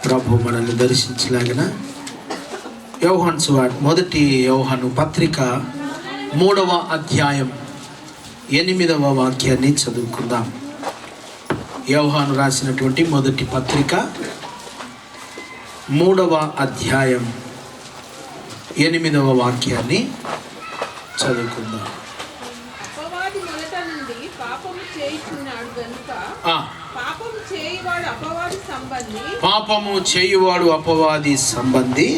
ప్రభు మనల్ని దర్శించలాగిన యోహాను సువార్త మొదటి యోహాను పత్రిక 3వ అధ్యాయం 8వ వాక్యాన్ని చదువుకుందాం. యోహాను రాసినటువంటి మొదటి పత్రిక 3వ అధ్యాయం 8వ వాక్యాన్ని చదువుకుందాం. పాపము చేయువాడు అపవాది సంబంధి.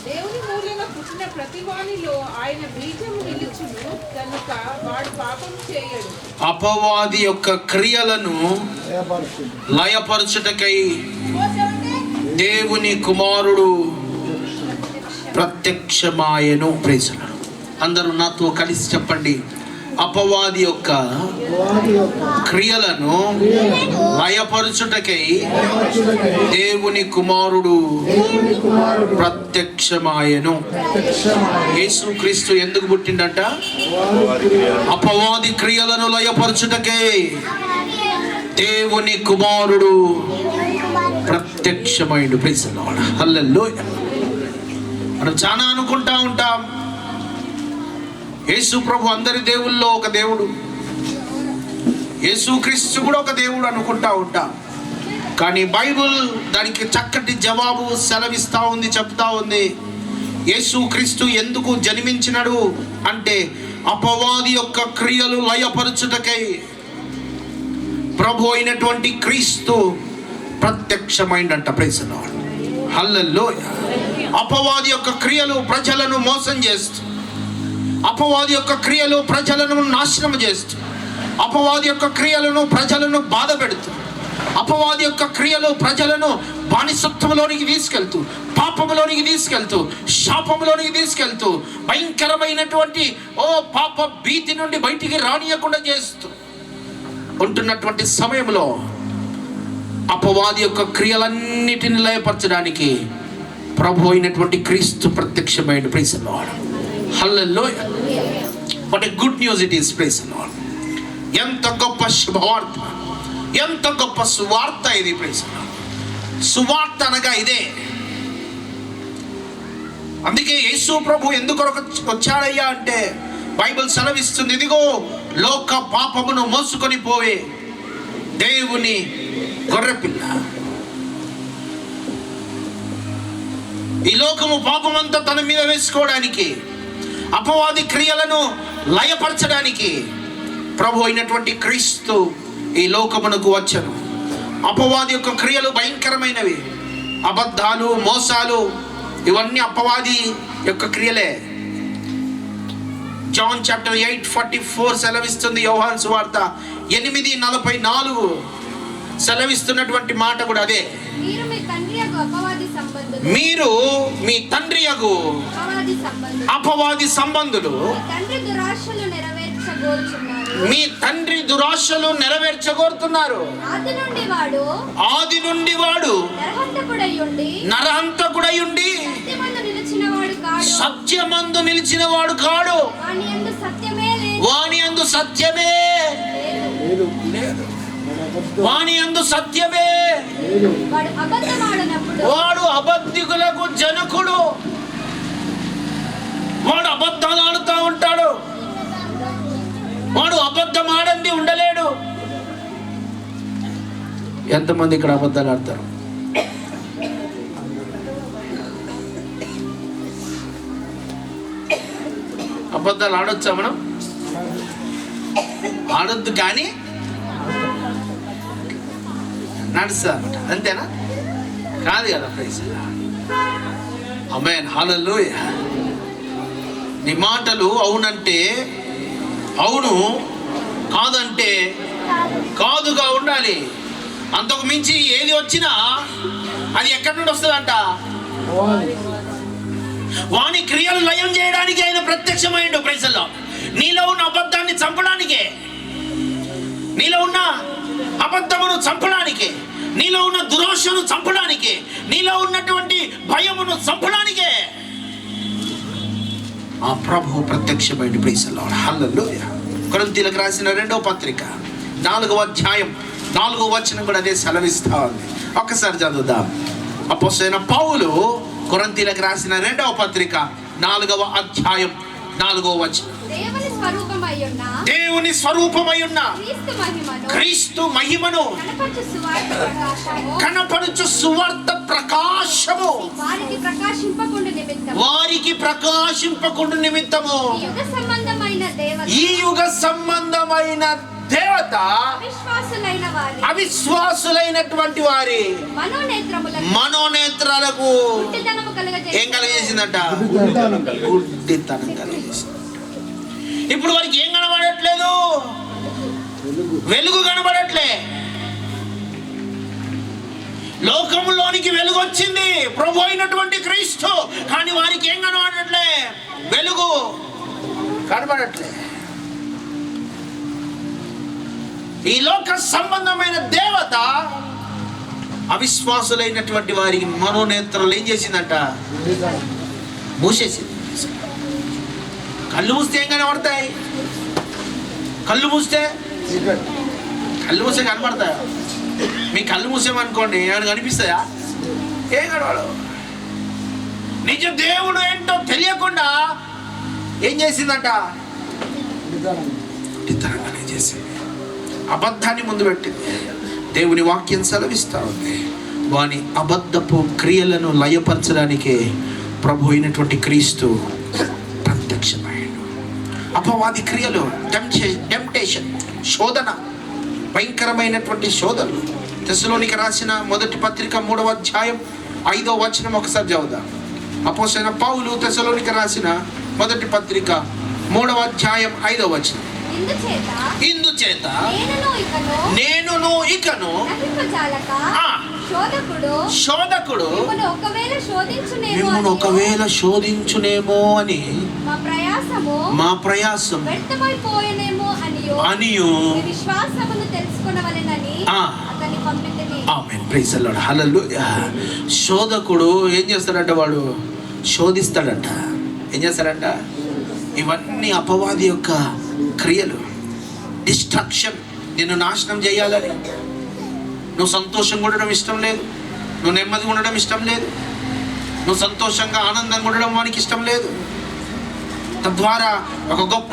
దేవుని మూలంగా పుట్టిన ప్రతివానిలో ఆయన బీజము నిలుచును కనుక వాడు పాపము చేయడు. అపవాది యొక్క క్రియలను లయపరచుటకై దేవుని కుమారుడు ప్రత్యక్షమాయెను. ప్రేసలను అందరూ నాతో కలిసి చెప్పండి. అపవాది యొక్క క్రియలను లయపరచుటకై దేవుని కుమారుడు ప్రత్యక్షమాయెను. యేసుక్రీస్తు ఎందుకు పుట్టిండట? అపవాది క్రియలను లయపరచుటకై దేవుని కుమారుడు ప్రత్యక్షమైండు. Praise the lord. హల్లెలూయా. మనం చాలా అనుకుంటా ఉంటాం, యేసు ప్రభు అందరి దేవుల్లో ఒక దేవుడు, యేసుక్రీస్తు కూడా ఒక దేవుడు అనుకుంటా ఉంటాం. కానీ బైబిల్ దానికి చక్కటి జవాబు సెలవిస్తూ ఉంది, చెప్తా ఉంది. యేసుక్రీస్తు ఎందుకు జన్మించినాడు అంటే అపవాది యొక్క క్రియలు లయపరచుటకై ప్రభు అయినటువంటి క్రీస్తు ప్రత్యక్షమైందంట. Praise the lord. హల్లెలూయా. అపవాది యొక్క క్రియలు ప్రజలను మోసం చేస్తూ, అపవాది యొక్క క్రియలు ప్రజలను నాశనం చేస్తూ, అపవాది యొక్క క్రియలను ప్రజలను బాధ పెడుతూ, అపవాది యొక్క క్రియలు ప్రజలను బానిసత్వంలోనికి తీసుకెళ్తూ, పాపంలోనికి తీసుకెళ్తూ, శాపంలోనికి తీసుకెళ్తూ, భయంకరమైనటువంటి పాప భీతి నుండి బయటికి రానియకుండా చేస్తూ ఉంటున్నటువంటి సమయంలో అపవాది యొక్క క్రియలన్నిటిని లయపరచడానికి ప్రభు అయినటువంటి క్రీస్తు ప్రత్యక్షమైన. Praise the lord. Hallelujah. What a good news it is. Praise the lord. ఎంత గొప్ప శుభవార్త, ఎంత గొప్ప సువార్త ఇది. Praise the lord. సువార్త అనగా ఇదే. అందుకే యేసు ప్రభు ఎందుకు వచ్చాడయ్యా అంటే బైబిల్ సెలవిస్తుంది, ఇదిగో లోక పాపమును మోసుకొని పోయే దేవుని గొర్రెపిల్ల. ఈ లోకము పాపమంతా తన మీద వేసుకోవడానికి, అపవాది క్రియలను లయపరచడానికి ప్రభు అయినటువంటి క్రీస్తు ఈ లోకమునకు వచ్చను. అపవాది యొక్క క్రియలు భయంకరమైనవి. అబద్ధాలు, మోసాలు, ఇవన్నీ అపవాది యొక్క క్రియలే. జాన్ చాప్టర్ 8:44 సెలవిస్తుంది. యోహాను సువార్త 8:44 సెలవిస్తున్నటువంటి మాట కూడా అదే. మీరు మీ తండ్రి యగు అపవాది సంబంధులు, మీ తండ్రి దురాశలు నెరవేర్చగోరుతున్నారు. ఆది నుండి వాడు నరహంతకుడయుండి సత్యమందు నిలిచిన వాడు కాడు. వాని యందు సత్యమే లేదు. వాని యందు సత్యమే. వాడు అబద్ధికులకు జనకుడు. వాడు అబద్ధాలు ఆడుతూ ఉంటాడు. వాడు అబద్ధం ఆడంది ఉండలేడు. ఎంతమంది ఇక్కడ అబద్ధాలు ఆడతారు? అబద్ధాలు ఆడొచ్చా మనం? ఆడొద్దు కానీ నడుస్తా అనమాట, అంతేనా? కాదు కదా. ప్రైజ్ ఆమేన్. హల్లెలూయా. నీ మాటలు అవునంటే అవును, కాదంటే కాదుగా ఉండాలి. అంతకు మించి ఏది వచ్చినా అది ఎక్కడి నుండి వస్తుందంట? వాని క్రియలు లయం చేయడానికి ఆయన ప్రత్యక్షమైండు. Praise the lord. నీలో ఉన్న అబద్ధాన్ని చంపడానికే, నీలో ఉన్న అబద్ధమును చంపడానికే, నీలో ఉన్న దురాశను చంపడానికే, నీలో ఉన్నటువంటి భయమును చంపడానికే ఆ ప్రభు ప్రత్యక్షమైన. Praise the lord. హల్లెలూయా. కొరింథీయులకు రాసిన 2వ పత్రిక 4వ అధ్యాయం 4వ వచనం కూడా అదే సెలవిస్తా ఉంది. ఒక్కసారి చదువుదాం. అపోస్తలుడైన పౌలు కొరింథీయులకు రాసిన 2వ పత్రిక 4వ అధ్యాయం 4వ వచనం. దేవుని స్వరూపమయ్యున్న క్రీస్తు మహిమను కనపడుచు సువార్త ప్రకాశము వారికి ప్రకాశింపకుండా నిమిత్తము ఈ యుగ సంబంధమైన దేవత అవిశ్వాసులైనటువంటి వారి మనోనేత్రాలకు ఏం కలిగేసిందంట? గుడ్డితనం కలిగేసింది. ఇప్పుడు వారికి ఏం కనబడట్లేదు? వెలుగు కనబడట్లే. లోకంలోనికి వెలుగు వచ్చింది, ప్రభు అయినటువంటి క్రీస్తు. కానీ వారికి ఏం కనబడట్లే? వెలుగు కనబడట్లే. ఈ లోక సంబంధమైన దేవత అవిశ్వాసులైనటువంటి వారికి మనోనేత్రాలు ఏం చేసిందంట? మూసేసింది. కళ్ళు మూస్తే ఏం కనబడతాయి? కళ్ళు మూస్తే కనబడతాయా? మీ కళ్ళు మూసేమనుకోండి, ఏమైనా కనిపిస్తాయా? ఏం కనబడవు. నిజ దేవుడు ఏంటో తెలియకుండా ఏం చేసిందంట? ఇతరంగానే చేసింది. అబద్ధాన్ని ముందు పెట్టింది. దేవుని వాక్యం సెలవిస్తా ఉంది, వాని అబద్ధపు క్రియలను లయపరచడానికి ప్రభు అయినటువంటి క్రీస్తు ప్రత్యక్షమైండు. అపవాది క్రియలు, టెంప్టేషన్, శోధన, భయంకరమైనటువంటి శోధనలు. తెస్సలోనికీయులకు రాసిన 1వ పత్రిక 3వ అధ్యాయం 5వ వచనం ఒకసారి చదువుదాం. అపోస్తలుడైన పౌలు తెస్సలోనికీయులకు రాసిన 1వ పత్రిక 3వ అధ్యాయం 5వ వచనం. ఇందుచేత నేనును ఇకను శోధకుడు మిమ్మును ఒకవేళ శోధించునేమో అని మా ప్రయాసం అనియు amen. Praise the lord. Hallelujah. శోధకుడు ఏం చేస్తాడంట? వాడు శోధిస్తాడంట. ఏం చేస్తాడంట? ఇవన్నీ అపవాది యొక్క క్రియలు, డిస్ట్రక్షన్. నిన్ను నాశనం చేయాలని. నువ్వు సంతోషంగా ఉండడం ఇష్టం లేదు, నువ్వు నెమ్మదిగా ఉండడం ఇష్టం లేదు, నువ్వు సంతోషంగా ఆనందంగా ఉండడం వానికి ఇష్టం లేదు. తద్వారా ఒక గొప్ప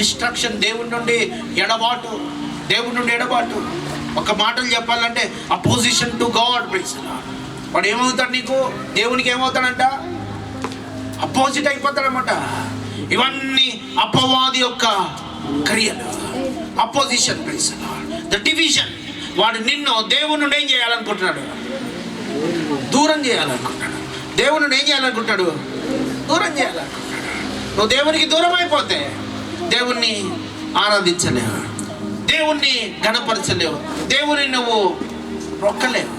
డిస్ట్రక్షన్, దేవుడి నుండి ఎడబాటు. ఒక మాటలు చెప్పాలంటే అపోజిషన్ టు గాడ్. వాడు ఏమవుతాడు? నీకు దేవునికి ఏమవుతాడంట? అపోజిట్ అయిపోతాడనమాట. ఇవన్నీ అపవాది యొక్క క్రియలు. Opposition, the division. వాడు నిన్ను దేవుని నుండి ఏం చేయాలనుకుంటున్నాడు? దూరం చేయాలనుకుంటాడు. దేవుని నుండి ఏం చేయాలనుకుంటాడు? దూరం చేయాలనుకుంటాడు. నువ్వు దేవునికి దూరం అయిపోతే దేవుణ్ణి ఆరాధించలేవు, దేవుణ్ణి ఘనపరచలేవు, దేవుని నువ్వు రొక్కలేవు.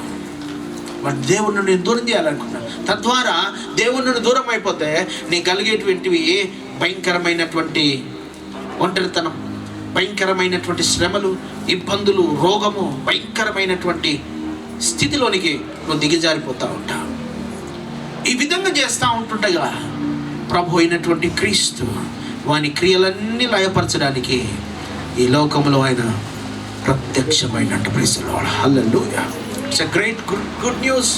వాడు దేవుని నుండి దూరం చేయాలనుకుంటాడు. తద్వారా దేవుని నుండి దూరం అయిపోతే నీకు కలిగేటువంటివి భయంకరమైనటువంటి ఒంటరితనం, భయంకరమైనటువంటి శ్రమలు, ఇబ్బందులు, రోగము, భయంకరమైనటువంటి స్థితిలోనికి నువ్వు దిగజారిపోతూ ఉంటావు. ఈ విధంగా చేస్తూ ఉంటుండగా ప్రభు అయినటువంటి క్రీస్తు వాని క్రియలన్నీ లయపరచడానికి ఈ లోకంలో ఆయన ప్రత్యక్షమైనట్టు. Praise the lord. Hallelujah. It's a great good news.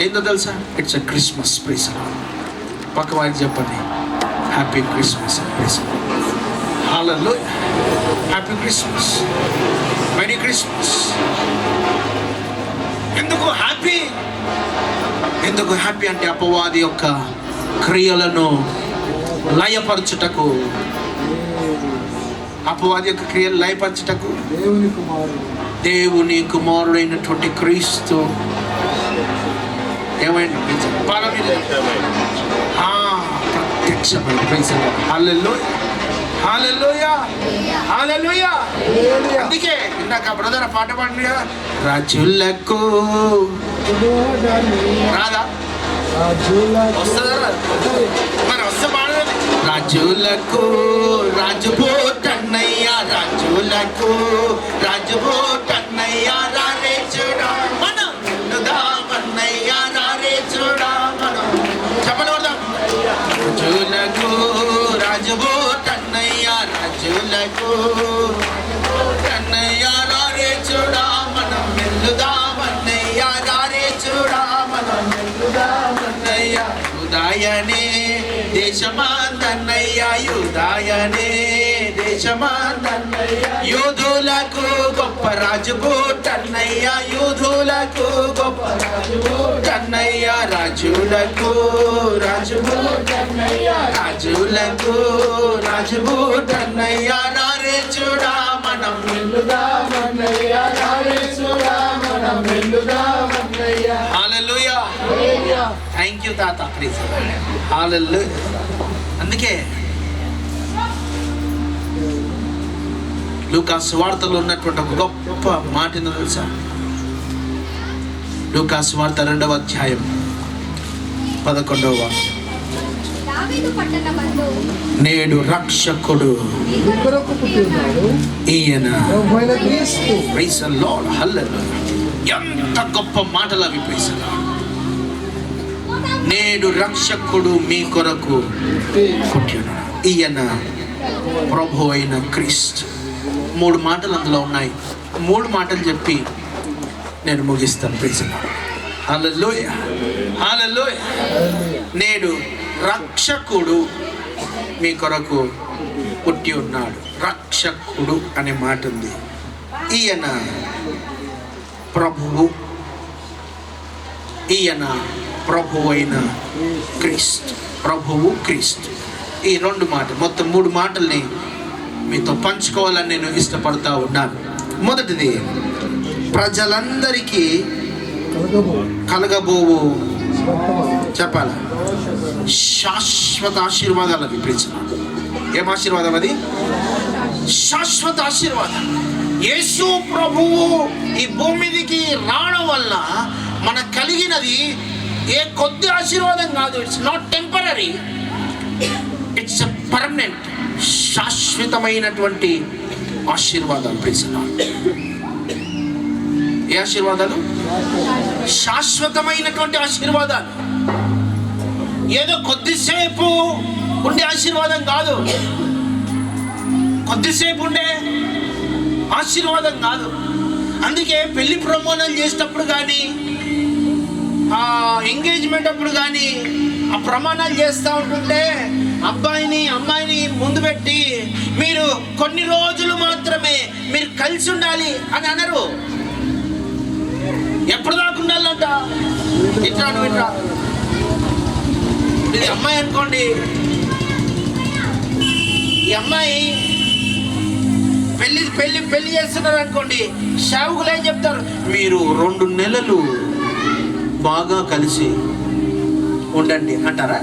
ఏందో తెలుసా? It's a Christmas. Praise the lord. పక్క వారికి చెప్పండి, happy Christmas. Praise the lord. Hallelujah. Happy Christmas, merry Christmas. ఎందుకు హ్యాపీ? అంటే అపవాది యొక్క క్రియలను లయపరచుటకు, అపవాది యొక్క క్రియలు లయపరచుటకు దేవుని కుమారుడైనటువంటి క్రీస్తు ఏమైంది? ప్రత్యక్షమైన. Praise the lord. Hallelujah. Hallelujah. Hallelujah. అందుకే ఇందాక బ్రదర్ పాట పాడింది కదా, రాజులకు రాదా? వస్తుందా? మరి వస్తే పాడలేదు. రాజులకు రాజుపోటన్నయ్యా, రాజులకు రాజుపోటన్నయ్యా, రారే చూడా మనం దామన్నయ్యా, రారే చూడా మనం. చెప్పండి. రాజులకు రాజుపోటన్నయ్యా, రాజు రాజులకు కన్నయ్య రారే చూడా మనం వెళ్దామన్నయ్య రారే చూడా మనం వెళ్దామన్నయ్య ఉదయనే దేశమాందన్నయ్య యుదయనే దేశమాందన్నయ్య యూదులకు గొప్ప రాజు పుట్టన్నయ్య యూదులకు గొప్ప రాజు పుట్టన్నయ్య రాజులకు రాజు పుట్టన్నయ్య రాజులకు రాజు పుట్టన్నయ్య రారే చూడా మనం వెళ్దామన్నయ్య రారే చూడా మనం వెళ్దామన్నయ్య హల్లెలూయా థ్యాంక్ యూ తాత ప్లీజ్ హల్లెలూయా అందుకే లూకాసు వార్తలో ఉన్నటువంటి ఒక గొప్ప మాట ఏందో తెలుసా? లూకాసు వార్త 2వ అధ్యాయం 11వ వాక్యం. నేడు రక్షకుడు ఈయన. Praise the lord hallelujah. ఎంత గొప్ప మాటలు అవి. Praise the lord. నేడు రక్షకుడు మీ కొరకు పుట్టినాడు. ఈయన ప్రభు అయిన క్రీస్తు. 3 మాటలు అందులో ఉన్నాయి. 3 మాటలు చెప్పి నేను ముగిస్తాను. ప్రైజ్ ది లార్డ్ హల్లెలూయా హల్లెలూయా. నేడు రక్షకుడు మీ కొరకు పుట్టి ఉన్నాడు. రక్షకుడు అనే మాట ఉంది. ఈయన ప్రభువు, ఈయన ప్రభు అయిన క్రీస్తు. ప్రభువు క్రీస్తు. ఈ 2 మాటలు, మొత్తం 3 మాటల్ని మీతో పంచుకోవాలని నేను ఇష్టపడతా ఉన్నాను. మొదటిది, ప్రజలందరికీ కలగబోవు చెప్పాలి శాశ్వత ఆశీర్వాదాలు విప్పించాలి. ఏం ఆశీర్వాదం అది? శాశ్వత ఆశీర్వాదం. యేసు ప్రభువు ఈ భూమి మీదకి రావడం వల్ల మనకు కలిగినది ఏ కొద్ది ఆశీర్వాదం కాదు. It's not temporary, it's permanent. శాశ్వతమైనటువంటి ఆశీర్వాదాలు. Praise the lord. ఏ ఆశీర్వాదాలు? శాశ్వతమైనటువంటి ఆశీర్వాదాలు. ఏదో కొద్దిసేపు ఉండే ఆశీర్వాదం కాదు. కొద్దిసేపు ఉండే ఆశీర్వాదం కాదు. అందుకే పెళ్లి ప్రమాణాలు చేసేటప్పుడు కానీ, ఎంగేజ్మెంట్ అప్పుడు కానీ ఆ ప్రమాణాలు చేస్తూ ఉంటుంటే అబ్బాయిని అమ్మాయిని ముందు పెట్టి మీరు కొన్ని రోజులు మాత్రమే మీరు కలిసి ఉండాలి అని అనరు. ఎప్పుడు దాకా ఉండాలంట? ఇట్లా ఇట్లా. ఇది అమ్మాయి అనుకోండి, ఈ అమ్మాయి పెళ్లి చేస్తున్నారు అనుకోండి, సేవకులు ఏం చెప్తారు? మీరు 2 నెలలు బాగా కలిసి ఉండండి అంటారా?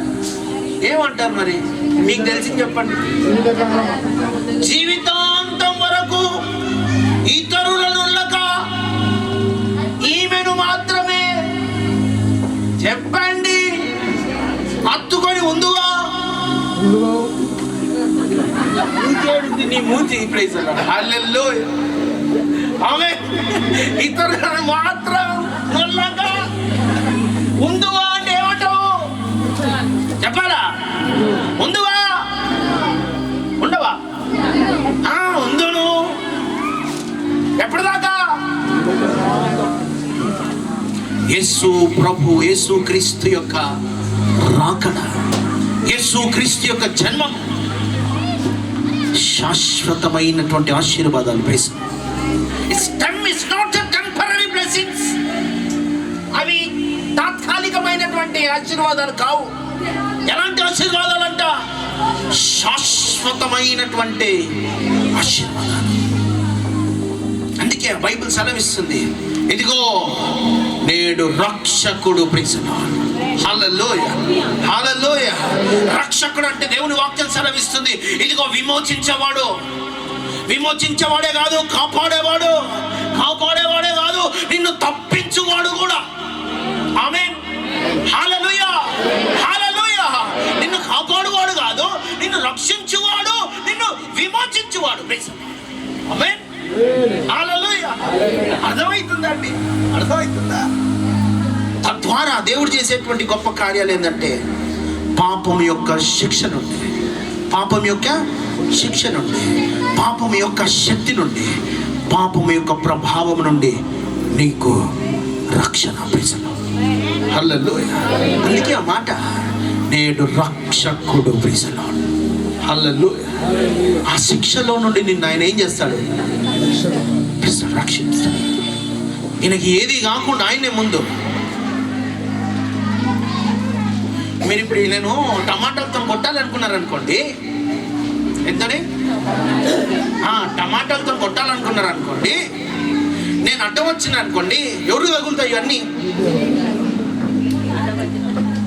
ఏమంటారు మరి? మీకు తెలిసి చెప్పండి. జీవితాంతం వరకు ఇతరులను ఈమెను మాత్రమే చెప్పండి, హత్తుకొని ఉందుగా నీ మూతి. ప్రైజ్ ది లార్డ్ హల్లెలూయా. ఆమేన్. ఇతరులను మాత్రం నల్లగా ఉందువా అంటే ఏమంటావు? చెప్పాలా? ఉందువా ఉండవా? ఉందును. ఎప్పటిదాకా? యేసు ప్రభు, యేసు క్రీస్తు యొక్క రాకడ, యేసు క్రీస్తు యొక్క జన్మం శాశ్వతమైనటువంటి ఆశీర్వాదాలు. అవి తాత్కాలికమైనటువంటి ఆశీర్వాదాలు కావు. ఎలాంటి ఆశీర్వాదాలు అంట? శాశ్వతమైనటువంటి ఆశీర్వాదాలు. అందుకే బైబిల్ సెలవిస్తుంది, ఇదిగో నేడు రక్షకుడు. ప్రైజ్ ది లార్డ్ హల్లెలూయా హల్లెలూయా. రక్షకుడు అంటే దేవుని వాక్యం సెలవిస్తుంది, ఇదిగో విమోచించేవాడు. విమోచించేవాడే కాదు, కాపాడేవాడు. కాపాడేవాడే కాదు, నిన్ను తప్పించువాడు కూడా. ఆమేన్ హల్లెలూయా హల్లెలూయా. నిన్ను కాపాడువాడు కాదు, నిన్ను రక్షించువాడు, నిన్ను విమోచించువాడు. ఆమేన్ హల్లెలూయా. అర్థమవుతుందండి? అర్థమవుతుందా? తద్వారా దేవుడు చేసేటువంటి గొప్ప కార్యాలు ఏంటంటే పాపం యొక్క శిక్ష నుండి పాపం యొక్క శిక్ష నుండి, పాపం యొక్క శక్తి నుండి, పాపం యొక్క ప్రభావం నుండి నీకు రక్షణ. ప్రిసలో హల్లెలూయా. అందుకే ఆ మాట, నేడు రక్షకుడు. ప్రిసలో హల్లెలూయా. ఆ శిక్షలో నుండి నిన్ను ఆయన ఏం చేస్తాడు? రక్షిస్తాడు. ఈయనకి ఏది కాకుండా ఆయనే ముందు. మీరు ఇప్పుడు నేను టమాటాలతో కొట్టాలనుకున్నారనుకోండి, ఎంతనే టమాటాలతో కొట్టాలనుకున్నారనుకోండి, నేను అడ్డం వచ్చిన అనుకోండి, ఎవరికి తగులుతాయి ఇవన్నీ?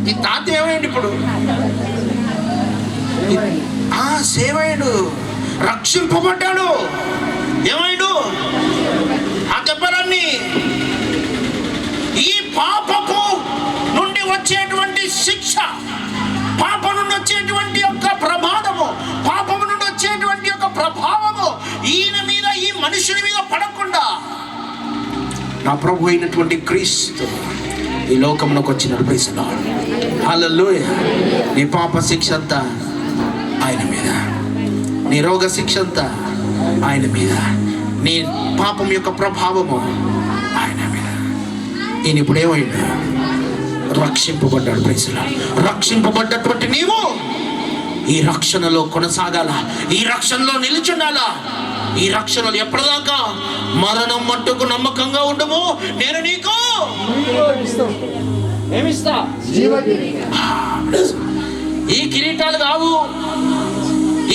ఈ తాత ఏమైంది ఇప్పుడు? సేవయుడు రక్షింపబడ్డాడు. ఏమైండు? ఆ దెబ్బలన్నీ ఈ పాపపు నుండి వచ్చేటువంటి శిక్ష, పాపం నుండి వచ్చేటువంటి యొక్క ప్రమాదము, పాపము నుండి వచ్చేటువంటి యొక్క ప్రభావము ఈయన మీద, ఈ మనుషుని మీద పడకుండా నా ప్రభు అయినటువంటి క్రీస్తు ఈ లోకంలోకి వచ్చినాడు. Praise the lord. హల్లెలూయా. నీ పాప శిక్ష అంతా ఆయన మీద, నీ రోగ శిక్ష అంతా ఆయన మీద, నీ పాపం యొక్క ప్రభావము ఆయన మీద. ఈయన ఇప్పుడు ఏమైంది? రక్షింపబడ్డాడు. Praise the lord. రక్షింపబడ్డటువంటి నీవు ఈ రక్షణలో కొనసాగాల, ఈ రక్షణలో నిలుచుండాలా. ఈ రక్షణలు ఎప్పటిదాకా? మరణం మట్టుకు నమ్మకంగా ఉండము. నేను నీకు ఈ కిరీటాలు కావు,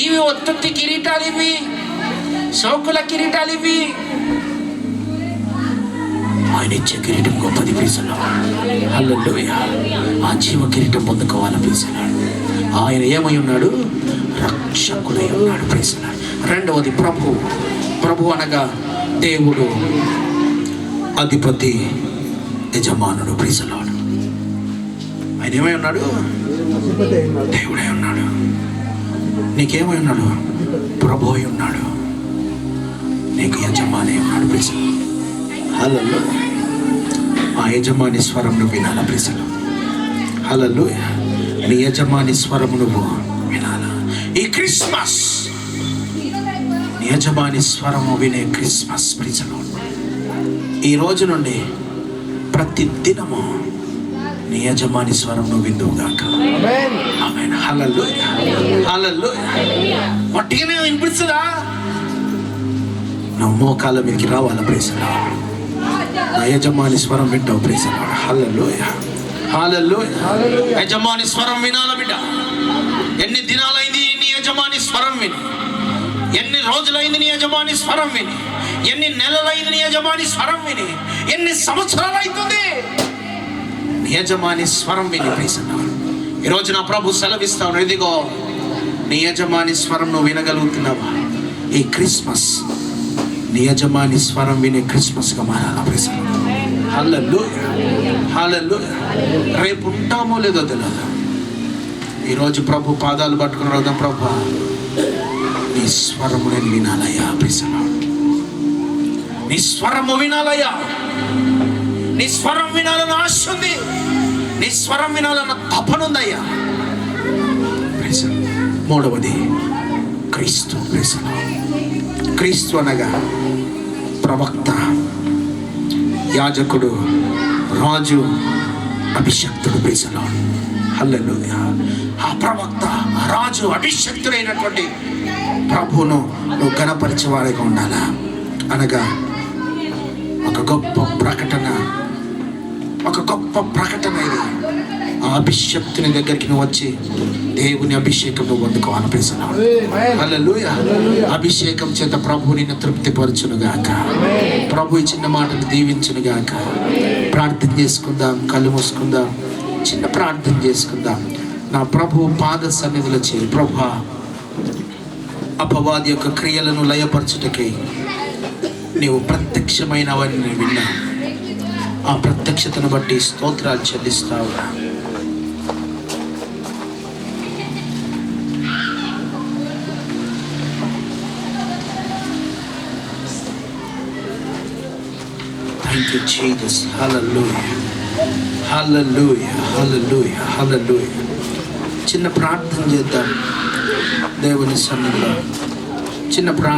ఇవి ఒత్తి కిరీటాలు, ఇవి సౌకుల కిరీటాలు, ఇవి ఆయన ఇచ్చే కిరీటం గొప్పది. ప్రిసలో హల్లెలూయా. ఆ జీవ కిరీటం పొందుకోవాలి. ప్రిసలో ఆయన ఏమై ఉన్నాడు? రక్షకుడై ఉన్నాడు. ప్రిసలో రెండవది ప్రభు అనగా దేవుడు, అధిపతి, యజమానుడు. ప్రిసలో ఆయన ఏమై ఉన్నాడు? దేవుడై ఉన్నాడు. నీకేమై ఉన్నాడు? ప్రభు అయి ఉన్నాడు. నీకు యజమాని ఉన్నాడు. ప్రిసలో హల్లెలూయా. ఆ యజమాని స్వరం నువ్వు వినాలా. ప్రిసలో హల్లెలూయా. నీ యజమాని స్వరం నువ్వు వినాలా. ఈ క్రిస్మస్ నీ యజమాని స్వరము వినే క్రిస్మస్. ప్రిసలో ఈ రోజు నుండి ప్రతి దినము నీ యజమాని స్వరం నువ్వు విందువుగాక. ఆమేన్. హల్లెలూయా. హల్లెలూయా. వట్టిగానే వినిపిస్తుందా? నా మోకాళ్ళ మీదకి రావాలా. ప్రిసలో నా యజమాని స్వరం వింటావు. ప్రిసలో హల్లెలూయా. హల్లెలూయా. యజమాని స్వరం వినాల బిడ్డ. ఎన్ని దినాలైంది నీ యజమాని స్వరం విని? ఎన్ని రోజులైంది నీ యజమాని స్వరం విని? ఎన్ని నెలలైంది నీ యజమాని స్వరం విని? ఎన్ని సంవత్సరాలు అవుతుంది నీ యజమాని స్వరం విని? ప్రిసలో ఈరోజు నా ప్రభు సెలవిస్తాను, ఇదిగో నీ యజమాని స్వరం నువ్వు వినగలుగుతున్నావా? ఈ క్రిస్మస్ నీ యజమాని స్వరం వినే క్రిస్మస్గా మారాలా. ప్రిసలో హల్లెలూయా. హల్లెలూయా. రేపు ఉంటామో లేదో తెలియదు. ఈరోజు ప్రభు పాదాలు పట్టుకుని అడుగుదాం, ప్రభు నీ స్వరము నేను వినాలయ్యా. ప్రిసలో నీ స్వరము వినాలయ్యా. నీ స్వరం వినాలన్న ఆశ ఉంది, నీ స్వరం వినాలన్న తపనుందయ్యా. మూడవది క్రీస్తు. ప్రిసలో క్రీస్తు అనగా ప్రవక్త, యాజకుడు, రాజు, అభిషక్తుడు. ప్రిసలో హల్లెలూయా. ఆ ప్రవక్త, రాజు, అభిషక్తుడైనటువంటి ప్రభువును నువ్వు ఘనపరిచేవాడిగా ఉండాలా. అనగా ఒక గొప్ప ప్రకటన ఇది. ఆ అభిషక్తుని దగ్గరికి నువ్వు వచ్చి దేవుని అభిషేకం నువ్వు పొందుకోవాలి. ప్రిసలో హల్లెలూయా. అభిషేకం చేత ప్రభు నిన్ను తృప్తిపరచునుగాక. ప్రభు ఈ చిన్న మాటను దీవించునుగాక. ప్రార్థన చేసుకుందాం, కళ్ళు మూసుకుందాం, చిన్న ప్రార్థన చేసుకుందాం. నా ప్రభు పాద సన్నిధిలో చేరి, ప్రభు అపవాది యొక్క క్రియలను లయపరచుటకై నీవు ప్రత్యక్షమైనవని నేను విన్నా. ఆ ప్రత్యక్షతను బట్టి స్తోత్రాలు చెల్లిస్తావు. Thank you, Jesus. Hallelujah. Hallelujah. Hallelujah. Hallelujah. చిన్న ప్రార్థన చేద్దాం దేవుని సన్నిధిలో. చిన్న ప్రార్థన.